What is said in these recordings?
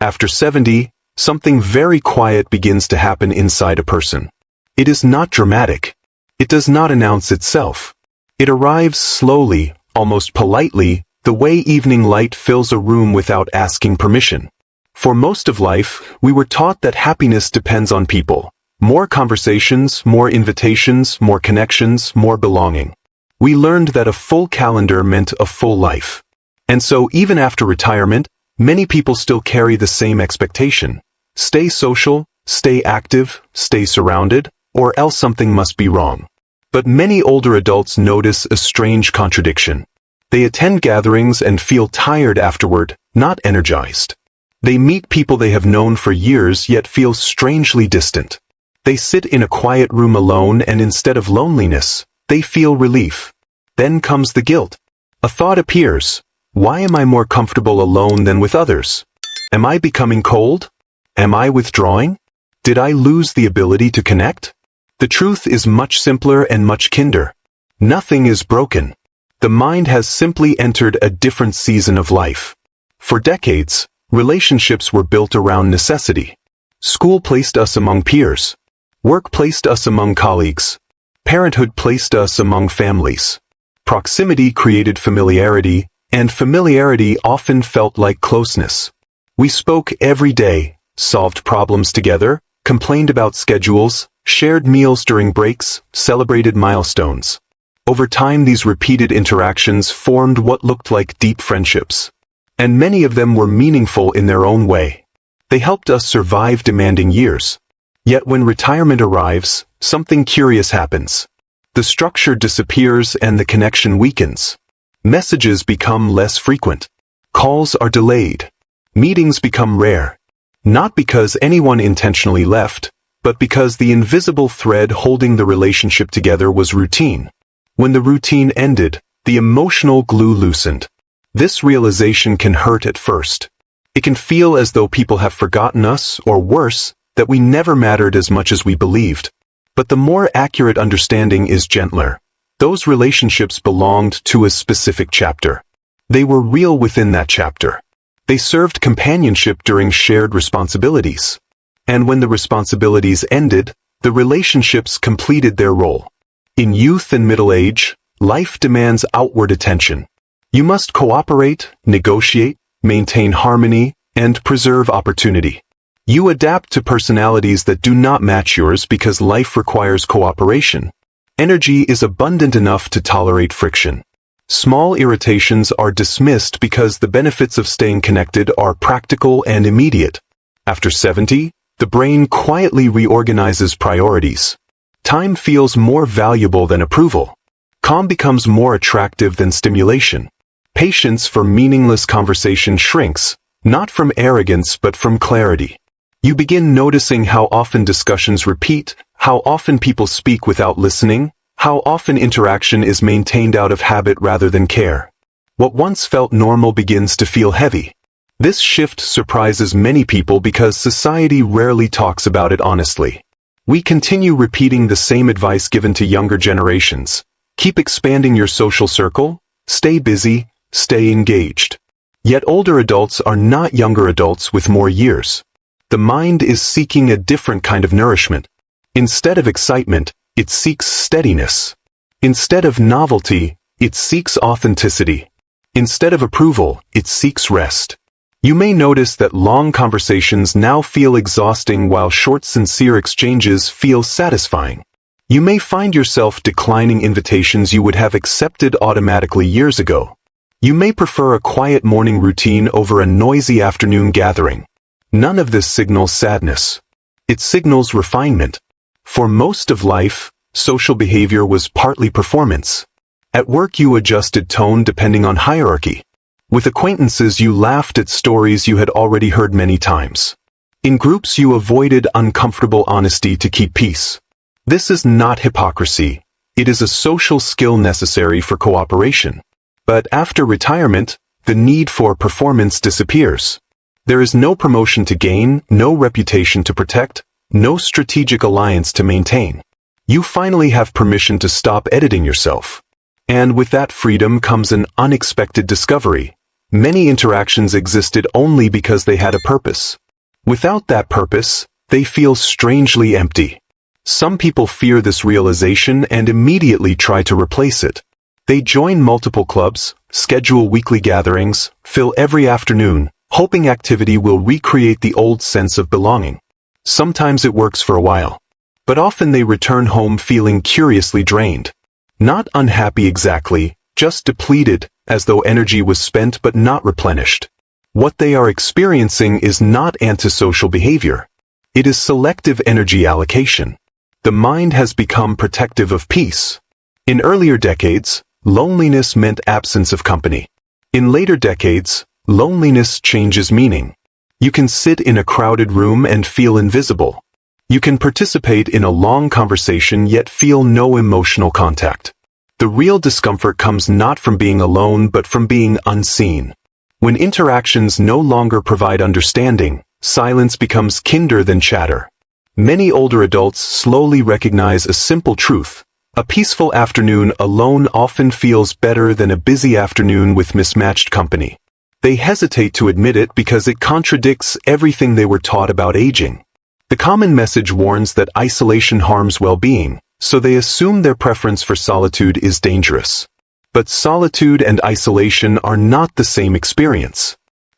After 70, something very quiet begins to happen inside a person. It is not dramatic. It does not announce itself. It arrives slowly, almost politely, the way evening light fills a room without asking permission. For most of life, we were taught that happiness depends on people. More conversations, more invitations, more connections, more belonging. We learned that a full calendar meant a full life. And so even after retirement, many people still carry the same expectation. Stay social, stay active, stay surrounded, or else something must be wrong. But many older adults notice a strange contradiction. They attend gatherings and feel tired afterward, not energized. They meet people they have known for years yet feel strangely distant. They sit in a quiet room alone and instead of loneliness, they feel relief. Then comes the guilt. A thought appears. Why am I more comfortable alone than with others? Am I becoming cold? Am I withdrawing? Did I lose the ability to connect? The truth is much simpler and much kinder. Nothing is broken. The mind has simply entered a different season of life. For decades, relationships were built around necessity. School placed us among peers. Work placed us among colleagues. Parenthood placed us among families. Proximity created familiarity, and familiarity often felt like closeness. We spoke every day, solved problems together, complained about schedules, shared meals during breaks, celebrated milestones. Over time, these repeated interactions formed what looked like deep friendships. And many of them were meaningful in their own way. They helped us survive demanding years. Yet when retirement arrives, something curious happens. The structure disappears and the connection weakens. Messages become less frequent. Calls are delayed. Meetings become rare. Not because anyone intentionally left, but because the invisible thread holding the relationship together was routine. When the routine ended, the emotional glue loosened. This realization can hurt at first. It can feel as though people have forgotten us, or worse, that we never mattered as much as we believed. But the more accurate understanding is gentler. Those relationships belonged to a specific chapter. They were real within that chapter. They served companionship during shared responsibilities. And when the responsibilities ended, the relationships completed their role. In youth and middle age, life demands outward attention. You must cooperate, negotiate, maintain harmony, and preserve opportunity. You adapt to personalities that do not match yours because life requires cooperation. Energy is abundant enough to tolerate friction. Small irritations are dismissed because the benefits of staying connected are practical and immediate. After 70, the brain quietly reorganizes priorities. Time feels more valuable than approval. Calm becomes more attractive than stimulation. Patience for meaningless conversation shrinks, not from arrogance but from clarity. You begin noticing how often discussions repeat, how often people speak without listening, how often interaction is maintained out of habit rather than care. What once felt normal begins to feel heavy. This shift surprises many people because society rarely talks about it honestly. We continue repeating the same advice given to younger generations. Keep expanding your social circle, stay busy, stay engaged. Yet older adults are not younger adults with more years. The mind is seeking a different kind of nourishment. Instead of excitement, it seeks steadiness. Instead of novelty, it seeks authenticity. Instead of approval, it seeks rest. You may notice that long conversations now feel exhausting while short, sincere exchanges feel satisfying. You may find yourself declining invitations you would have accepted automatically years ago. You may prefer a quiet morning routine over a noisy afternoon gathering. None of this signals sadness. It signals refinement. For most of life, social behavior was partly performance. At work you adjusted tone depending on hierarchy. With acquaintances you laughed at stories you had already heard many times. In groups you avoided uncomfortable honesty to keep peace. This is not hypocrisy. It is a social skill necessary for cooperation. But after retirement, the need for performance disappears. There is no promotion to gain, no reputation to protect, no strategic alliance to maintain. You finally have permission to stop editing yourself. And with that freedom comes an unexpected discovery. Many interactions existed only because they had a purpose. Without that purpose, they feel strangely empty. Some people fear this realization and immediately try to replace it. They join multiple clubs, schedule weekly gatherings, fill every afternoon, hoping activity will recreate the old sense of belonging. Sometimes it works for a while, but often they return home feeling curiously drained. Not unhappy exactly, just depleted, as though energy was spent but not replenished. What they are experiencing is not antisocial behavior. It is selective energy allocation. The mind has become protective of peace. In earlier decades, loneliness meant absence of company. In later decades, loneliness changes meaning. You can sit in a crowded room and feel invisible. You can participate in a long conversation yet feel no emotional contact. The real discomfort comes not from being alone but from being unseen. When interactions no longer provide understanding, silence becomes kinder than chatter. Many older adults slowly recognize a simple truth. A peaceful afternoon alone often feels better than a busy afternoon with mismatched company. They hesitate to admit it because it contradicts everything they were taught about aging. The common message warns that isolation harms well-being, so they assume their preference for solitude is dangerous. But solitude and isolation are not the same experience.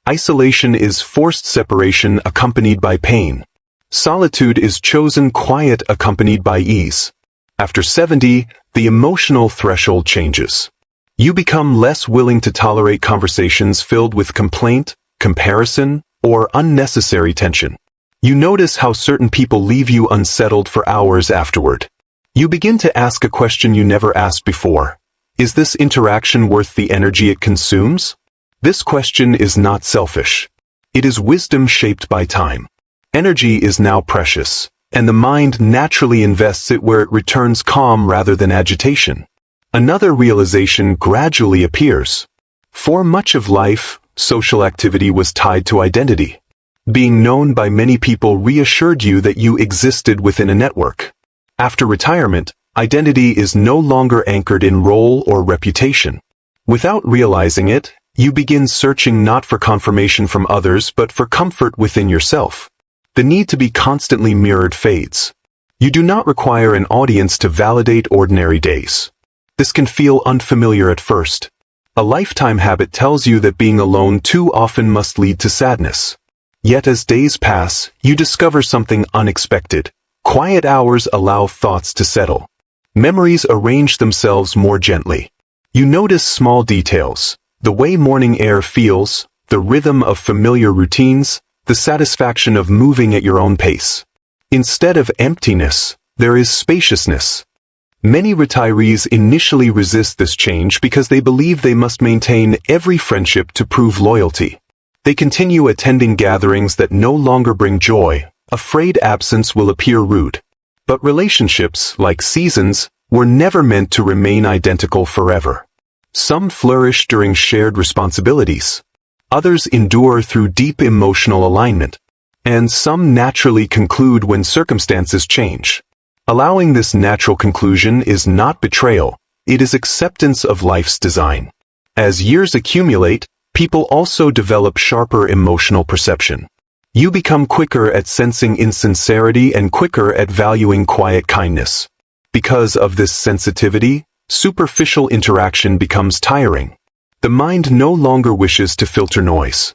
Isolation is forced separation accompanied by pain. Solitude is chosen quiet accompanied by ease. After 70, the emotional threshold changes. You become less willing to tolerate conversations filled with complaint, comparison, or unnecessary tension. You notice how certain people leave you unsettled for hours afterward. You begin to ask a question you never asked before. Is this interaction worth the energy it consumes? This question is not selfish. It is wisdom shaped by time. Energy is now precious, and the mind naturally invests it where it returns calm rather than agitation. Another realization gradually appears. For much of life, social activity was tied to identity. Being known by many people reassured you that you existed within a network. After retirement, identity is no longer anchored in role or reputation. Without realizing it, you begin searching not for confirmation from others but for comfort within yourself. The need to be constantly mirrored fades. You do not require an audience to validate ordinary days. This can feel unfamiliar at first. A lifetime habit tells you that being alone too often must lead to sadness. Yet as days pass, you discover something unexpected. Quiet hours allow thoughts to settle. Memories arrange themselves more gently. You notice small details, the way morning air feels, the rhythm of familiar routines, the satisfaction of moving at your own pace. Instead of emptiness, there is spaciousness. Many retirees initially resist this change because they believe they must maintain every friendship to prove loyalty. They continue attending gatherings that no longer bring joy, afraid absence will appear rude. But relationships, like seasons, were never meant to remain identical forever. Some flourish during shared responsibilities. Others endure through deep emotional alignment. And some naturally conclude when circumstances change. Allowing this natural conclusion is not betrayal, it is acceptance of life's design. As years accumulate, people also develop sharper emotional perception. You become quicker at sensing insincerity and quicker at valuing quiet kindness. Because of this sensitivity, superficial interaction becomes tiring. The mind no longer wishes to filter noise.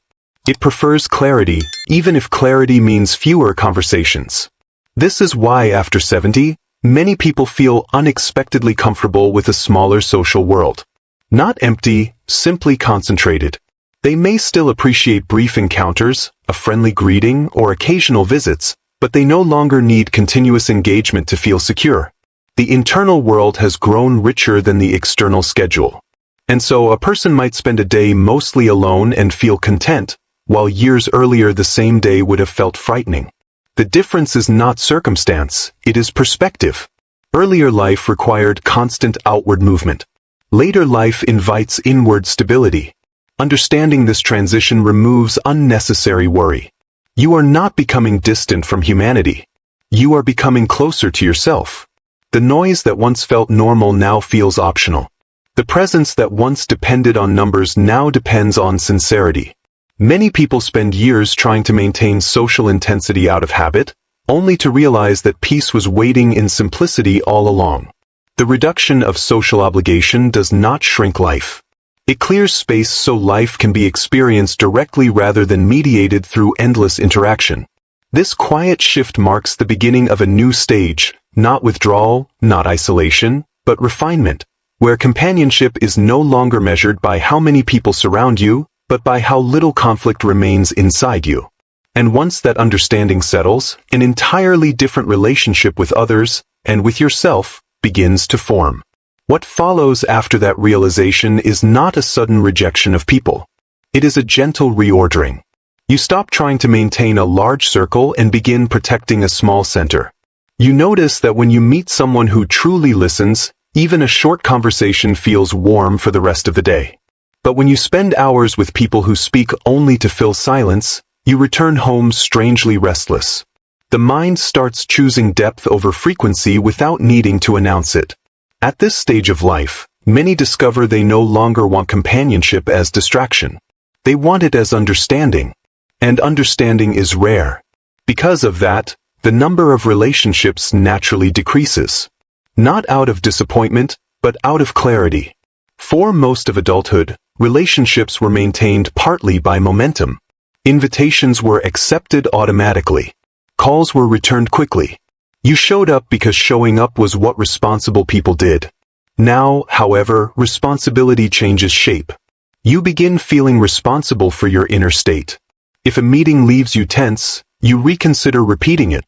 It prefers clarity, even if clarity means fewer conversations. This is why after 70, many people feel unexpectedly comfortable with a smaller social world. Not empty, simply concentrated. They may still appreciate brief encounters, a friendly greeting, or occasional visits, but they no longer need continuous engagement to feel secure. The internal world has grown richer than the external schedule. And so a person might spend a day mostly alone and feel content, while years earlier the same day would have felt frightening. The difference is not circumstance, it is perspective. Earlier life required constant outward movement. Later life invites inward stability. Understanding this transition removes unnecessary worry. You are not becoming distant from humanity. You are becoming closer to yourself. The noise that once felt normal now feels optional. The presence that once depended on numbers now depends on sincerity. Many people spend years trying to maintain social intensity out of habit, only to realize that peace was waiting in simplicity all along. The reduction of social obligation does not shrink life. It clears space so life can be experienced directly rather than mediated through endless interaction. This quiet shift marks the beginning of a new stage, not withdrawal, not isolation, but refinement, where companionship is no longer measured by how many people surround you, but by how little conflict remains inside you. And once that understanding settles, an entirely different relationship with others, and with yourself, begins to form. What follows after that realization is not a sudden rejection of people. It is a gentle reordering. You stop trying to maintain a large circle and begin protecting a small center. You notice that when you meet someone who truly listens, even a short conversation feels warm for the rest of the day. But when you spend hours with people who speak only to fill silence, you return home strangely restless. The mind starts choosing depth over frequency without needing to announce it. At this stage of life, many discover they no longer want companionship as distraction. They want it as understanding. And understanding is rare. Because of that, the number of relationships naturally decreases. Not out of disappointment, but out of clarity. For most of adulthood, relationships were maintained partly by momentum. Invitations were accepted automatically. Calls were returned quickly. You showed up because showing up was what responsible people did. Now, however, responsibility changes shape. You begin feeling responsible for your inner state. If a meeting leaves you tense, you reconsider repeating it.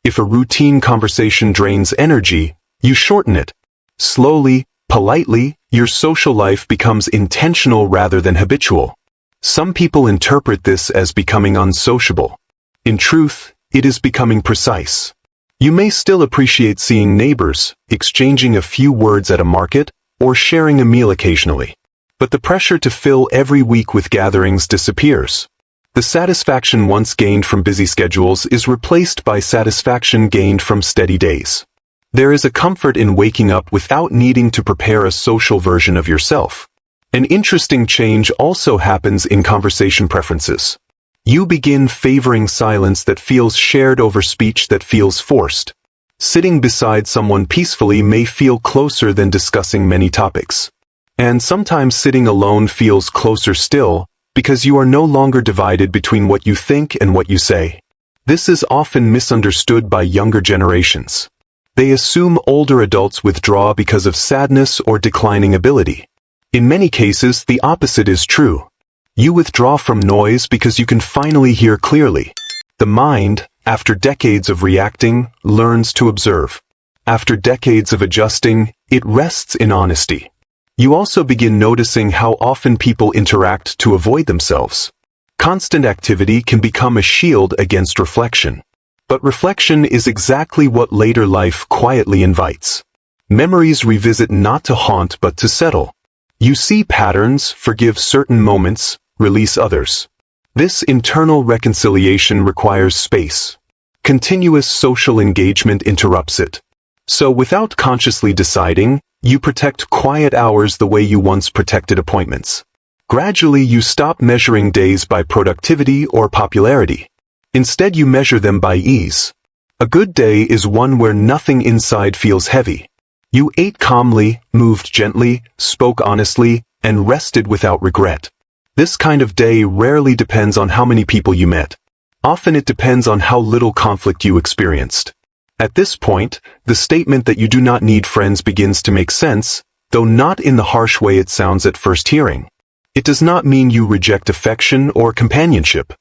If a routine conversation drains energy, you shorten it. Slowly, politely, your social life becomes intentional rather than habitual. Some people interpret this as becoming unsociable. In truth, it is becoming precise. You may still appreciate seeing neighbors, exchanging a few words at a market, or sharing a meal occasionally. But the pressure to fill every week with gatherings disappears. The satisfaction once gained from busy schedules is replaced by satisfaction gained from steady days. There is a comfort in waking up without needing to prepare a social version of yourself. An interesting change also happens in conversation preferences. You begin favoring silence that feels shared over speech that feels forced. Sitting beside someone peacefully may feel closer than discussing many topics. And sometimes sitting alone feels closer still, because you are no longer divided between what you think and what you say. This is often misunderstood by younger generations. They assume older adults withdraw because of sadness or declining ability. In many cases, the opposite is true. You withdraw from noise because you can finally hear clearly. The mind, after decades of reacting, learns to observe. After decades of adjusting, it rests in honesty. You also begin noticing how often people interact to avoid themselves. Constant activity can become a shield against reflection. But reflection is exactly what later life quietly invites. Memories revisit not to haunt but to settle. You see patterns, forgive certain moments, release others. This internal reconciliation requires space. Continuous social engagement interrupts it. So without consciously deciding, you protect quiet hours the way you once protected appointments. Gradually you stop measuring days by productivity or popularity. Instead you measure them by ease. A good day is one where nothing inside feels heavy. You ate calmly, moved gently, spoke honestly, and rested without regret. This kind of day rarely depends on how many people you met. Often it depends on how little conflict you experienced. At this point, the statement that you do not need friends begins to make sense, though not in the harsh way it sounds at first hearing. It does not mean you reject affection or companionship.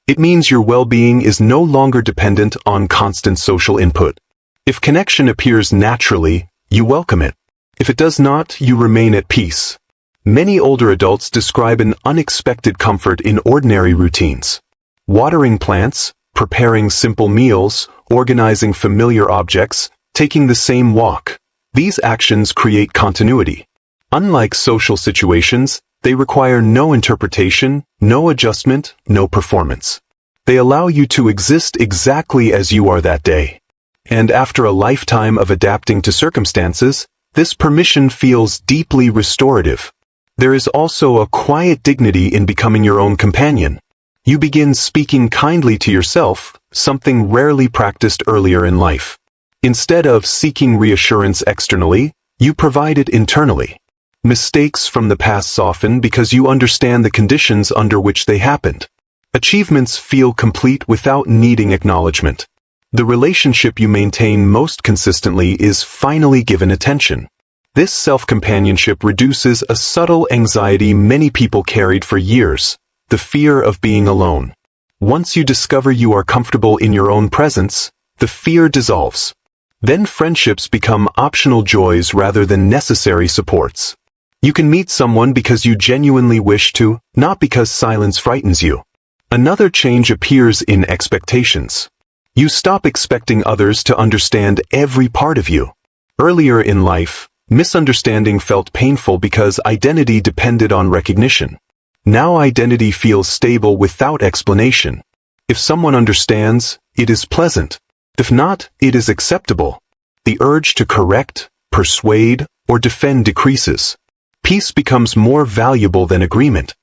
It means your well-being is no longer dependent on constant social input. If connection appears naturally, you welcome it. If it does not, you remain at peace. Many older adults describe an unexpected comfort in ordinary routines. Watering plants, preparing simple meals, organizing familiar objects, taking the same walk. These actions create continuity. Unlike social situations, they require no interpretation, no adjustment, no performance. They allow you to exist exactly as you are that day. And after a lifetime of adapting to circumstances, This permission feels deeply restorative. There is also a quiet dignity in becoming your own companion. You begin speaking kindly to yourself, something rarely practiced earlier in life. Instead of seeking reassurance externally, you provide it internally. Mistakes from the past soften because you understand the conditions under which they happened. Achievements feel complete without needing acknowledgement. The relationship you maintain most consistently is finally given attention. This self-companionship reduces a subtle anxiety many people carried for years, the fear of being alone. Once you discover you are comfortable in your own presence, the fear dissolves. Then friendships become optional joys rather than necessary supports. You can meet someone because you genuinely wish to, not because silence frightens you. Another change appears in expectations. You stop expecting others to understand every part of you. Earlier in life, misunderstanding felt painful because identity depended on recognition. Now identity feels stable without explanation. If someone understands, it is pleasant. If not, it is acceptable. The urge to correct, persuade, or defend decreases. Peace becomes more valuable than agreement.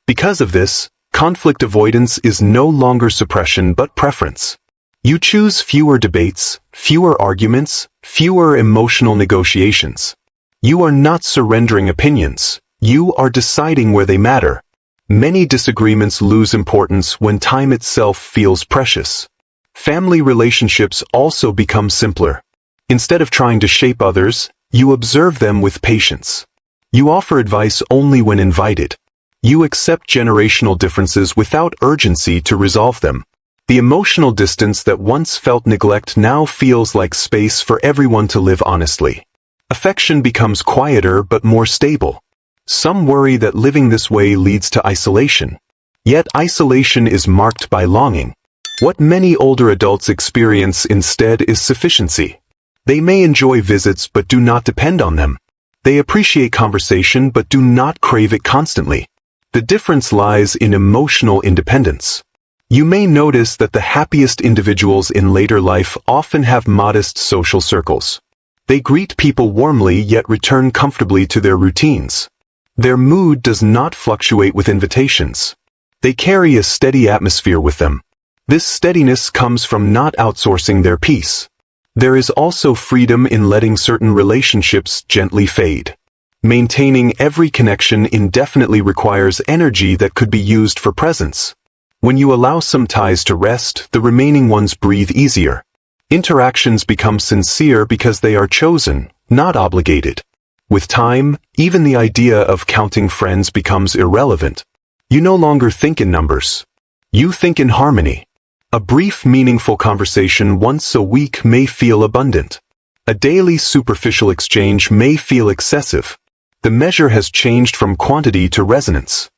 Because of this, conflict avoidance is no longer suppression but preference. You choose fewer debates, fewer arguments, fewer emotional negotiations. You are not surrendering opinions. You are deciding where they matter. Many disagreements lose importance when time itself feels precious. Family relationships also become simpler. Instead of trying to shape others, you observe them with patience. You offer advice only when invited. You accept generational differences without urgency to resolve them. The emotional distance that once felt neglect now feels like space for everyone to live honestly. Affection becomes quieter but more stable. Some worry that living this way leads to isolation. Yet isolation is marked by longing. What many older adults experience instead is sufficiency. They may enjoy visits but do not depend on them. They appreciate conversation but do not crave it constantly. The difference lies in emotional independence. You may notice that the happiest individuals in later life often have modest social circles. They greet people warmly yet return comfortably to their routines. Their mood does not fluctuate with invitations. They carry a steady atmosphere with them. This steadiness comes from not outsourcing their peace. There is also freedom in letting certain relationships gently fade. Maintaining every connection indefinitely requires energy that could be used for presence. When you allow some ties to rest, the remaining ones breathe easier. Interactions become sincere because they are chosen, not obligated. With time, even the idea of counting friends becomes irrelevant. You no longer think in numbers. You think in harmony. A brief, meaningful conversation once a week may feel abundant. A daily superficial exchange may feel excessive. The measure has changed from quantity to resonance.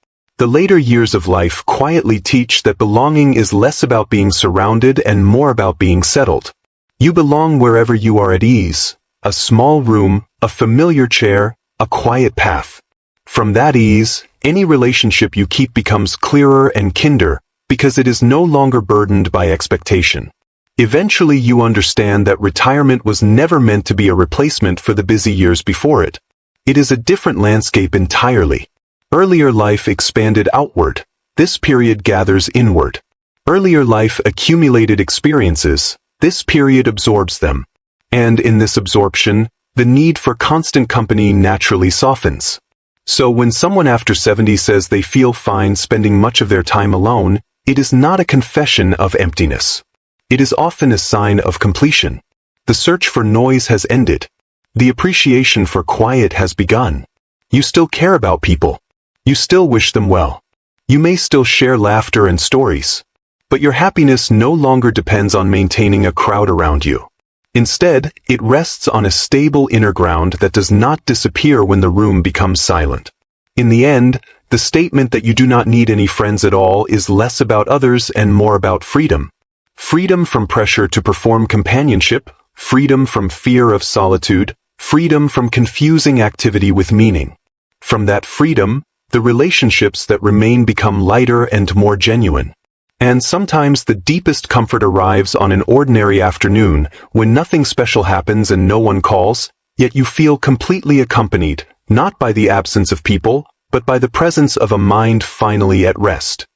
The later years of life quietly teach that belonging is less about being surrounded and more about being settled. You belong wherever you are at ease. A small room, a familiar chair, a quiet path. From that ease, any relationship you keep becomes clearer and kinder, because it is no longer burdened by expectation. Eventually you understand that retirement was never meant to be a replacement for the busy years before it. It is a different landscape entirely. Earlier life expanded outward. This period gathers inward. Earlier life accumulated experiences. This period absorbs them. And in this absorption, the need for constant company naturally softens. So when someone after 70 says they feel fine spending much of their time alone, it is not a confession of emptiness. It is often a sign of completion. The search for noise has ended. The appreciation for quiet has begun. You still care about people. You still wish them well. You may still share laughter and stories. But your happiness no longer depends on maintaining a crowd around you. Instead, it rests on a stable inner ground that does not disappear when the room becomes silent. In the end, the statement that you do not need any friends at all is less about others and more about freedom. Freedom from pressure to perform companionship, freedom from fear of solitude, freedom from confusing activity with meaning. From that freedom, the relationships that remain become lighter and more genuine. And sometimes the deepest comfort arrives on an ordinary afternoon, when nothing special happens and no one calls, Yet you feel completely accompanied, not by the absence of people, but by the presence of a mind finally at rest.